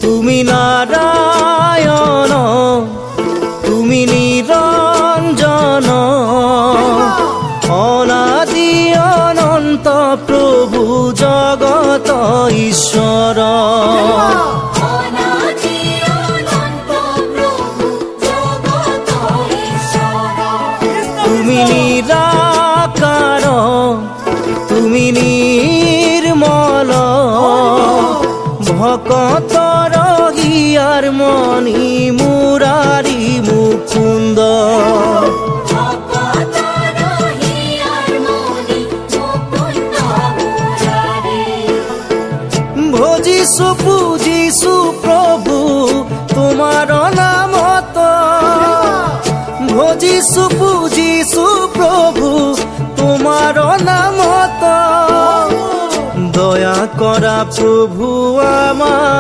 তুমি নারায়ণ, তুমি নিরঞ্জন, অনাদি অনন্ত প্রভু জগত ঈশ্বর। তুমি নিরাকার, তুমি নির্মল, ভকতর হিয়ার মণি মুরারি মুকুন্দ। ভজিছু পূজিছু প্রভু তোমার নামত, ভজিছু পূজিছু প্রভু তোমার নামত। দয়া করা প্রভু আমার।